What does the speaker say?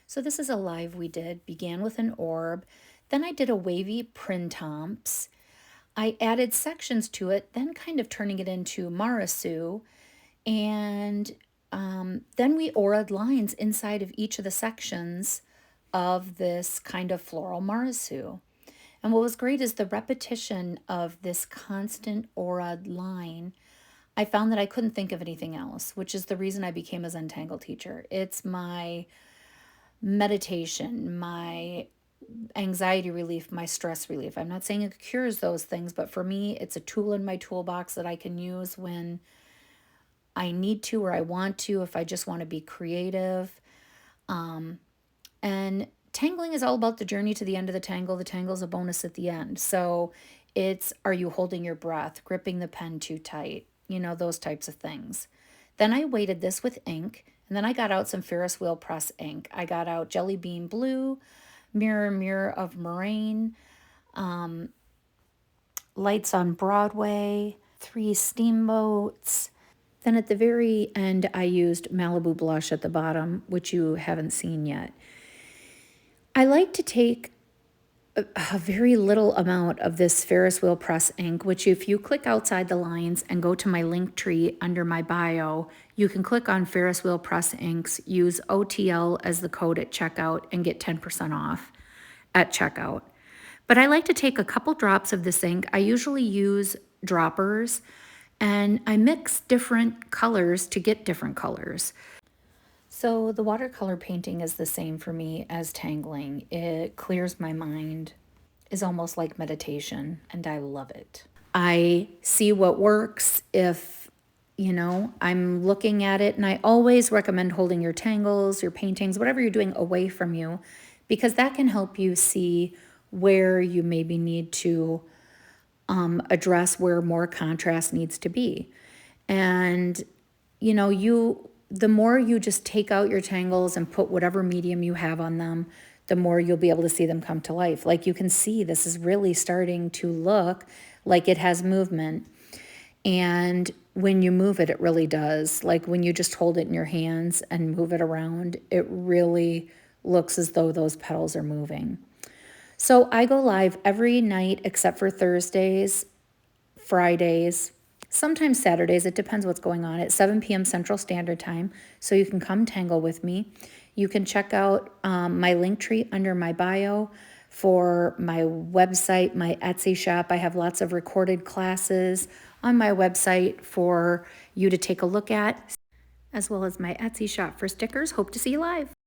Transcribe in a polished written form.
So this is a live we did, began with an orb. Then I did a wavy Printemps. I added sections to it, then kind of turning it into marasu. And then we auraed lines inside of each of the sections of this kind of floral marasu. And what was great is the repetition of this constant auraed line. I found that I couldn't think of anything else, which is the reason I became a zentangle teacher. It's my meditation, my anxiety relief, my stress relief. I'm not saying it cures those things, but for me, it's a tool in my toolbox that I can use when I need to or I want to, if I just want to be creative. And tangling is all about the journey to the end of the tangle. The tangle is a bonus at the end. So it's, are you holding your breath, gripping the pen too tight, those types of things. Then I weighted this with ink, and then I got out some Ferris wheel press ink. I got out Jelly Bean Blue, Mirror Mirror of Moraine, Lights on Broadway, Three Steamboats. Then at the very end, I used Malibu Blush at the bottom, which you haven't seen yet. I like to take a very little amount of this Ferris wheel press ink, which if you click outside the lines and go to my link tree under my bio, you can click on Ferris wheel press inks, use OTL as the code at checkout, and get 10% off at checkout. But I like to take a couple drops of this ink. I usually use droppers, and I mix different colors to get different colors. So the watercolor painting is the same for me as tangling. It clears my mind, is almost like meditation, and I love it. I see what works if, I'm looking at it, and I always recommend holding your tangles, your paintings, whatever you're doing away from you, because that can help you see where you maybe need to address where more contrast needs to be. And, the more you just take out your tangles and put whatever medium you have on them, the more you'll be able to see them come to life. Like you can see, this is really starting to look like it has movement. And when you move it, it really does. Like when you just hold it in your hands and move it around, it really looks as though those petals are moving. So I go live every night except for Thursdays, Fridays, sometimes Saturdays. It depends what's going on at 7 p.m. Central Standard Time. So you can come tangle with me. You can check out my link tree under my bio for my website, my Etsy shop. I have lots of recorded classes on my website for you to take a look at, as well as my Etsy shop for stickers. Hope to see you live.